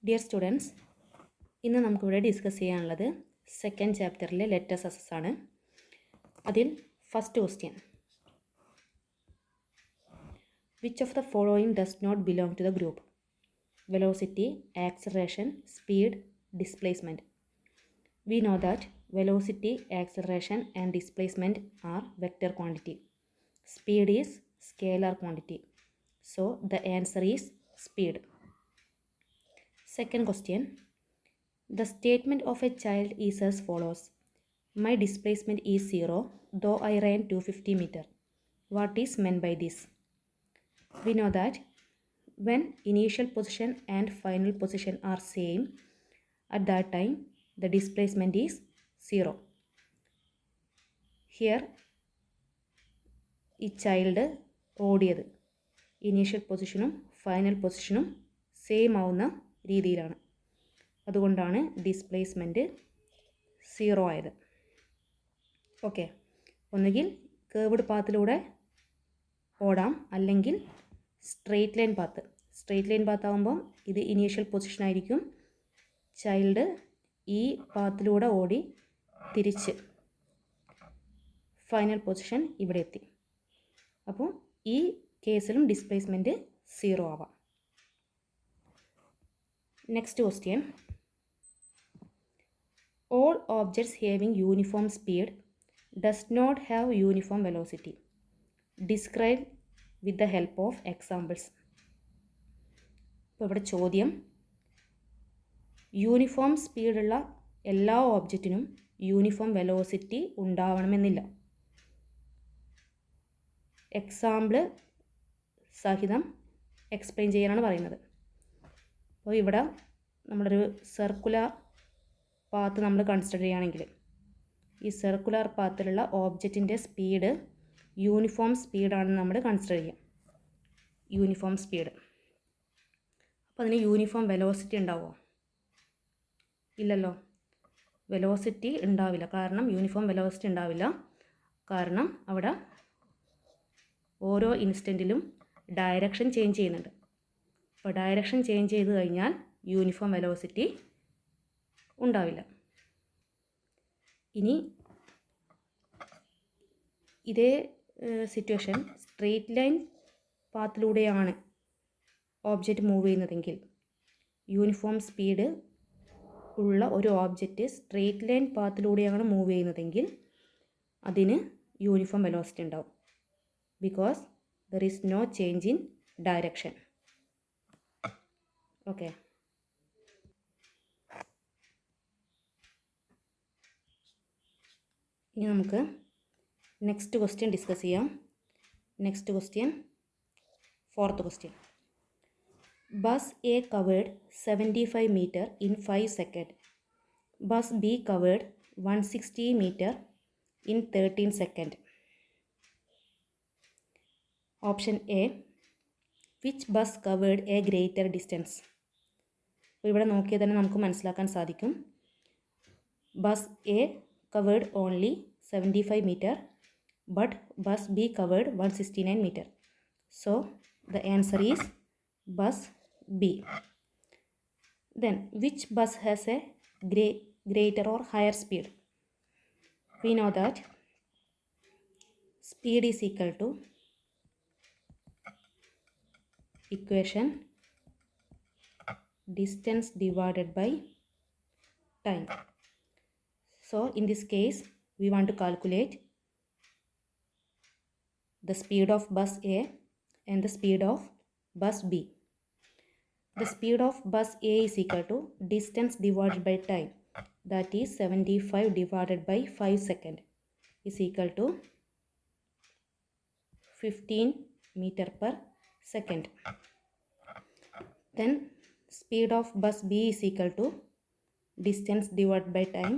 Dear students, ഇന്ന് നമുക്കിവിടെ discuss ചെയ്യാനുള്ളത് സെക്കൻഡ് ചാപ്റ്ററിലെ ലെറ്റർ സക്സസ് ആണ്. അതിൽ first question, which of the following does not belong to the group? Velocity, acceleration, speed, displacement. We know that velocity, acceleration and displacement are vector quantity. Speed is scalar quantity. So the answer is speed. Second question. The statement of a child is as follows. My displacement is 0 though I ran 250 meter. What is meant by this? We know that when initial position and final position are same, at that time the displacement is 0. Here ഈ child ഓടിയത് initial പൊസിഷനും final പൊസിഷനും same ആവുന്ന രീതിയിലാണ്. അതുകൊണ്ടാണ് displacement 0 ആയത്. Okay, ഒന്നുകിൽ curved പാത്തിലൂടെ ഓടാം, അല്ലെങ്കിൽ straight line path. Straight line path ആകുമ്പം ഇത് ഇനീഷ്യൽ പൊസിഷൻ ആയിരിക്കും. ചൈൽഡ് ഈ പാത്തിലൂടെ ഓടി തിരിച്ച് ഫൈനൽ പൊസിഷൻ ഇവിടെ എത്തി. അപ്പോൾ ഈ കേസിലും ഡിസ്പ്ലേസ്മെൻറ്റ് 0 ആവാം. Next question, all objects having uniform speed does not have uniform velocity. Describe with the help of examples. ഇപ്പോൾ ഇവിടെ ചോദ്യം, യൂണിഫോം സ്പീഡുള്ള എല്ലാ ഓബ്ജക്റ്റിനും യൂണിഫോം വെലോസിറ്റി ഉണ്ടാവണമെന്നില്ല. എക്സാമ്പിൾ സഹിതം എക്സ്പ്ലെയിൻ ചെയ്യാനാണ് പറയുന്നത്. അപ്പോൾ ഇവിടെ നമ്മളൊരു സർക്കുലർ പാത്ത് നമ്മൾ കൺസിഡർ ചെയ്യുകയാണെങ്കിൽ ഈ സർക്കുലർ പാത്തിലുള്ള ഓബ്ജക്റ്റിൻ്റെ സ്പീഡ് യൂണിഫോം സ്പീഡാണെന്ന് നമ്മൾ കൺസിഡർ ചെയ്യാം. Uniform speed. അപ്പോൾ അതിന് യൂണിഫോം വെലോസിറ്റി ഉണ്ടാവുമോ? ഇല്ലല്ലോ, വെലോസിറ്റി ഉണ്ടാവില്ല. കാരണം യൂണിഫോം വെലോസിറ്റി ഉണ്ടാവില്ല. കാരണം അവിടെ ഓരോ ഇൻസ്റ്റൻറ്റിലും ഡയറക്ഷൻ ചേഞ്ച് ചെയ്യുന്നുണ്ട്. അപ്പോൾ ഡയറക്ഷൻ ചേഞ്ച് ചെയ്ത് കഴിഞ്ഞാൽ യൂണിഫോം വെലോസിറ്റി ഉണ്ടാവില്ല. ഇനി ഇതേ സിറ്റുവേഷൻ സ്ട്രെയിറ്റ് ലൈൻ പാത്തിലൂടെയാണ് ഓബ്ജക്റ്റ് മൂവ് ചെയ്യുന്നതെങ്കിൽ, യൂണിഫോം സ്പീഡ് ഉള്ള ഒരു ഓബ്ജക്റ്റ് സ്ട്രെയിറ്റ് ലൈൻ പാത്തിലൂടെയാണ് മൂവ് ചെയ്യുന്നതെങ്കിൽ അതിന് യൂണിഫോം വെലോസിറ്റി ഉണ്ടാവും. Because there is no change in direction. Okay, ഇനി നമുക്ക് നെക്സ്റ്റ് ക്വസ്റ്റ്യൻ ഡിസ്കസ് ചെയ്യാം. Next question, fourth question. Bus A covered 75 meter in 5 seconds. Bus B covered 160 meter in 13 seconds. Option A. Which bus covered a greater distance? അപ്പോൾ ഇവിടെ നോക്കിയാൽ തന്നെ നമുക്ക് മനസ്സിലാക്കാൻ സാധിക്കും. Bus A covered only 75 meter, but bus B covered 169 meter. So the answer is bus B. Then which bus has a greater or higher speed? We know that speed is equal to equation distance divided by time. So in this case we want to calculate the speed of bus A and the speed of bus B. The speed of bus A is equal to distance divided by time, that is 75 divided by 5 seconds is equal to 15 meter per second. Then speed of bus B is equal to distance divided by time,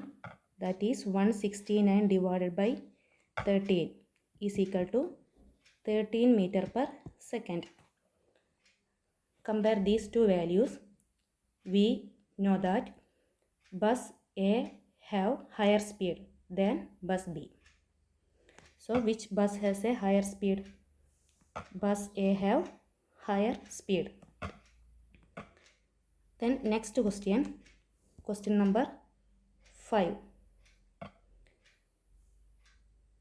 that is 169 divided by 13 is equal to 13 meter per second. Compare these two values. We know that bus A have higher speed than bus B. So which bus has a higher speed? Bus A have higher speed. Then next question number 5.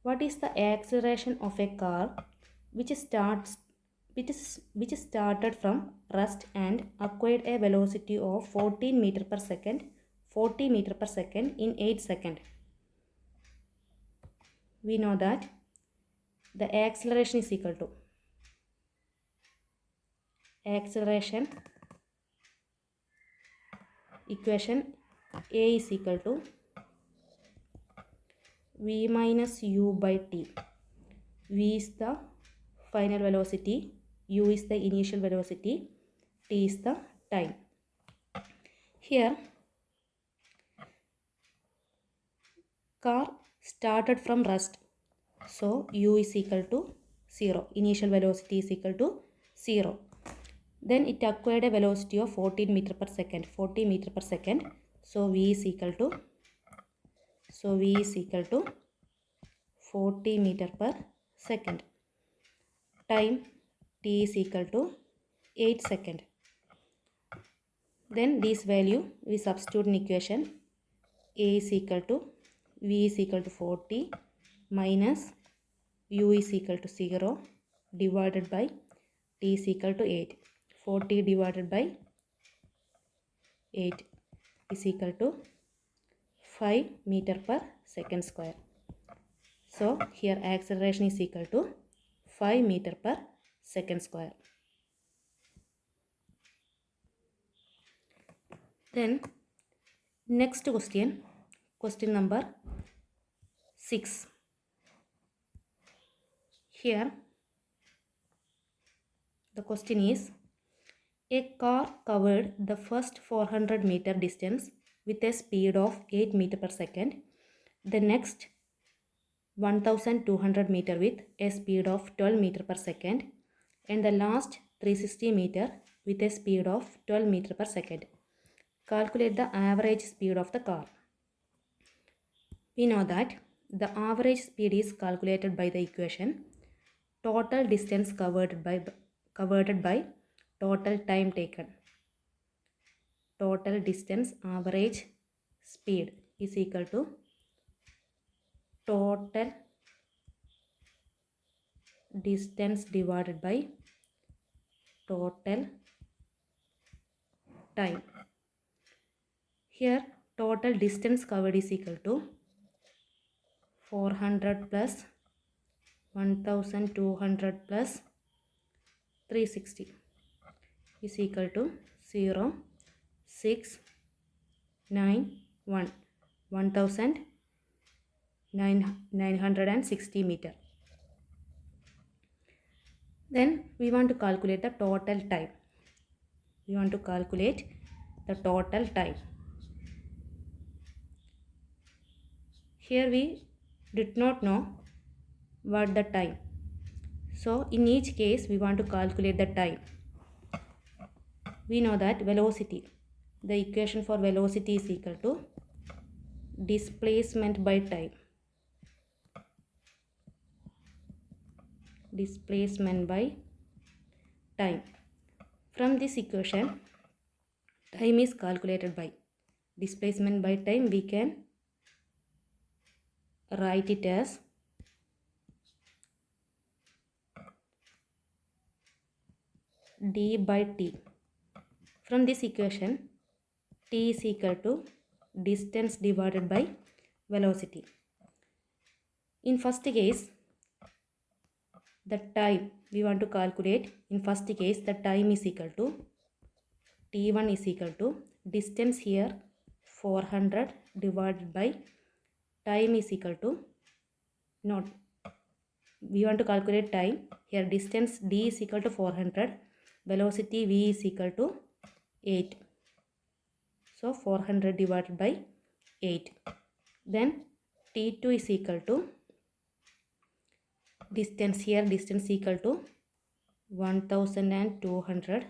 What is the acceleration of a car which started from rest and acquired a velocity of 40 meter per second in 8 seconds? We know that the acceleration is equal to acceleration equation A is equal to V minus U by T. V is the final velocity, U is the initial velocity, T is the time. Here, car started from rest, so U is equal to 0, initial velocity is equal to 0. Then it acquired a velocity of 14 meter per second, 40 meter per second, so V is equal to 40 meter per second. Time T is equal to 8 seconds. Then this value we substitute in equation. A is equal to V is equal to 40 minus U is equal to 0 divided by T is equal to 8. 40 divided by 8 is equal to 5 meter per second square. So here acceleration is equal to 5 meter per second square. Then next question number 6. Here the question is, a car covered the first 400 meter distance with a speed of 8 meter per second, the next 1200 meter with a speed of 12 meter per second, and the last 360 meter with a speed of 12 meter per second. Calculate the average speed of the car. We know that the average speed is calculated by the equation total distance covered by total time taken. Total distance average speed is equal to total distance divided by total time. Here total distance covered is equal to 400 plus 1200 plus 360 is equal to 0, 6, 9, 1. 1960 meter. Then we want to calculate the total time. Here we did not know what the time. So in each case we want to calculate the time. We know that velocity, the equation for velocity is equal to displacement by time. Displacement by time. From this equation, time is calculated by displacement by time. We can write it as d by t. From this equation, t is equal to distance divided by velocity. In first case, the time we want to calculate, in first case the time is equal to t1 is equal to distance here 400 divided by time is equal to, not, we want to calculate time. Here distance d is equal to 400, velocity v is equal to 8. So 400 divided by 8. Then t2 is equal to distance, here distance equal to 1200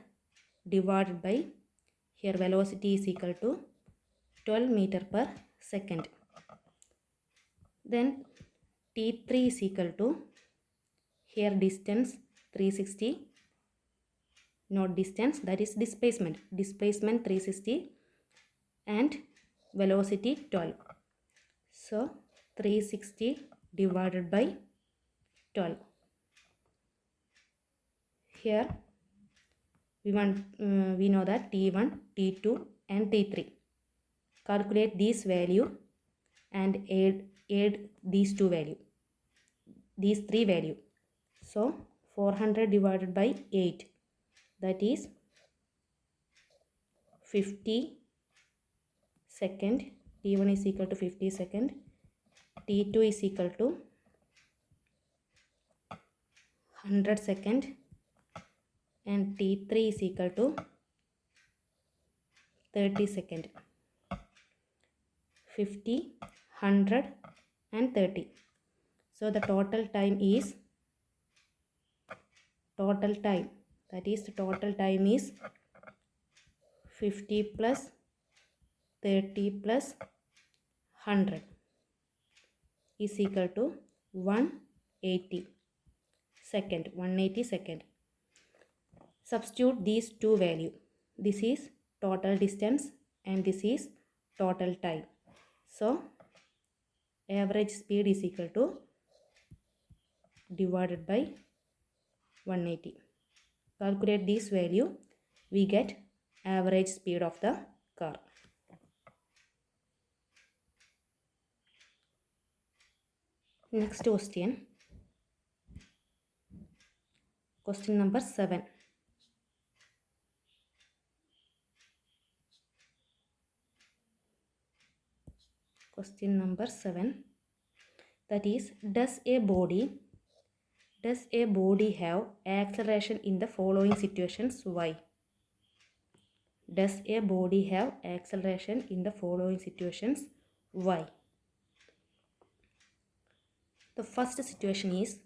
divided by, here velocity is equal to 12 meter per second. Then t3 is equal to, here distance 360 not distance, that is displacement. Displacement 360 and velocity 12. So 360 divided by 12. Here we know that T1, T2 and T3. Calculate these value and add these these three value. So 400 divided by 8, that is 50 second. T1 is equal to 50 second. T2 is equal to 100 second. And T3 is equal to 30 second. 50, 100 and 30. So the total time is total time is 50 plus 30 plus 100 is equal to 180 second. 180 second. Substitute these two value. This is total distance and this is total time. So average speed is equal to divided by 180. Calculate this value, we get average speed of the car. Next question. Question number 7. Question number 7. That is, does a body have acceleration in the following situations? Why? Does a body have acceleration in the following situations? Why? The first situation is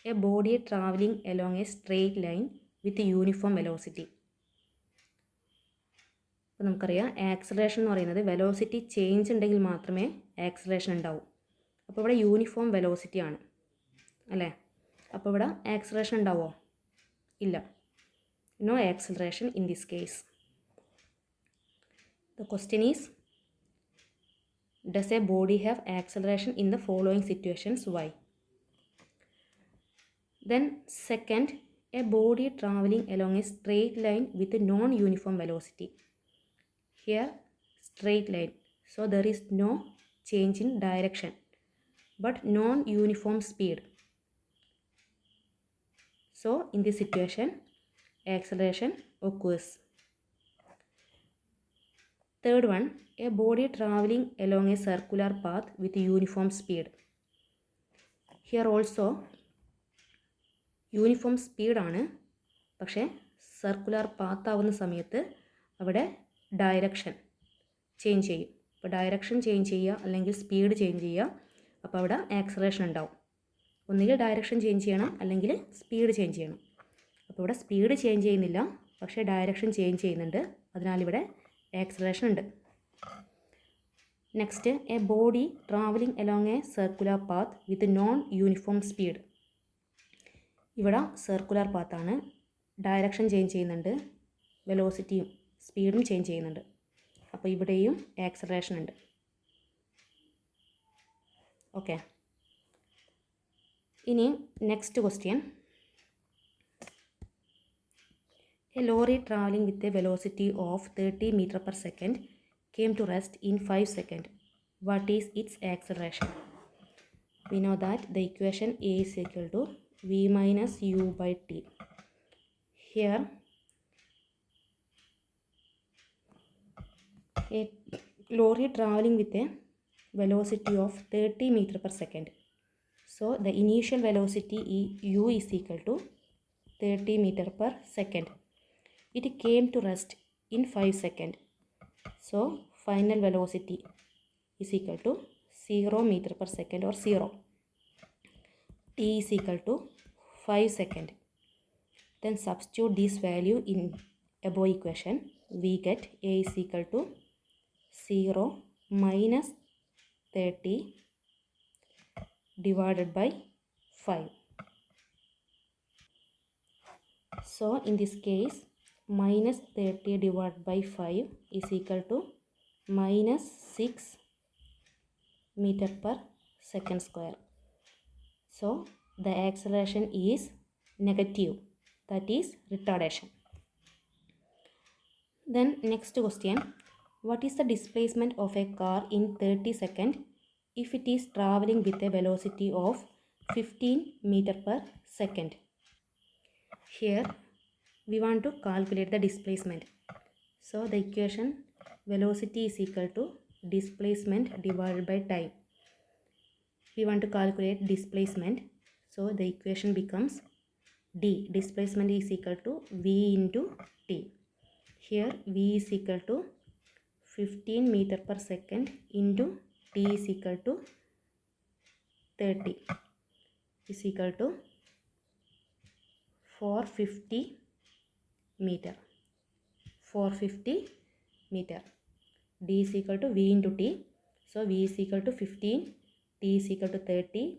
a body traveling along a straight line with a uniform velocity. അപ്പോൾ നമുക്കറിയാം acceleration എന്ന് പറയുന്നത് velocity change ഉണ്ടെങ്കിൽ മാത്രമേ acceleration ഉണ്ടാവൂ. അപ്പോൾ ഇവിടെ uniform velocity ആണ് അല്ലേ? അപ്പോൾ ഇവിടെ ആക്സലറേഷൻ ഉണ്ടാവുമോ? ഇല്ല. No acceleration in this case. The question is, does a body have acceleration in the following situations? Why? Then second, a body traveling along a straight line with a non-uniform velocity. Here straight line, so there is no change in direction but non-uniform speed. So in this situation acceleration occurs. Third one, a body traveling along a circular path with uniform speed. Here also uniform സ്പീഡാണ്, പക്ഷേ circular path ആവുന്ന സമയത്ത് അവിടെ direction change ചെയ്യും. അപ്പോൾ direction change ചെയ്യുക അല്ലെങ്കിൽ speed change ചെയ്യുക, അപ്പോൾ അവിടെ ആക്സലറേഷൻ ഉണ്ടാവും. ഒന്നുകിൽ ഡയറക്ഷൻ ചേഞ്ച് ചെയ്യണം അല്ലെങ്കിൽ സ്പീഡ് ചേഞ്ച് ചെയ്യണം. അപ്പോൾ ഇവിടെ സ്പീഡ് ചേഞ്ച് ചെയ്യുന്നില്ല, പക്ഷേ ഡയറക്ഷൻ ചേഞ്ച് ചെയ്യുന്നുണ്ട്, അതിനാൽ ഇവിടെ ആക്സലറേഷൻ ഉണ്ട്. Next, A body travelling along A circular path with non uniform speed. ഇവിടെ സർക്കുലർ പാത്താണ്, ഡയറക്ഷൻ ചേഞ്ച് ചെയ്യുന്നുണ്ട്, വെലോസിറ്റിയും സ്പീഡും ചേഞ്ച് ചെയ്യുന്നുണ്ട്. അപ്പോൾ ഇവിടെയും ആക്സലറേഷൻ ഉണ്ട്. ഓക്കെ, ഇനി next question. A lorry travelling with a velocity of 30 meter per second came to rest in 5 seconds. What is its acceleration? We know that the equation A is equal to V minus U by T. Here a lorry traveling with a velocity of 30 meter per second. So the initial velocity U is equal to 30 meter per second. It came to rest in 5 seconds. So final velocity is equal to 0 meter per second or 0. T is equal to 5 seconds. Then substitute this value in above equation. We get A is equal to 0 minus 30 divided by 5. So in this case minus 30 divided by 5 is equal to minus 6 meter per second square. So the acceleration is negative, that is retardation. Then next question, what is the displacement of a car in 30 seconds if it is traveling with a velocity of 15 meter per second? Here we want to calculate the displacement. So the equation velocity is equal to displacement divided by time. We want to calculate displacement. So the equation becomes d, displacement is equal to v into t. Here v is equal to 15 meter per second into t is equal to 30 is equal to 450 meter. 450 meter. D is equal to v into t. So v is equal to 15, t is equal to 30.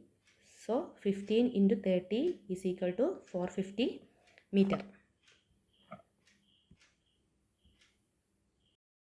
So 15 into 30 is equal to 450 meter.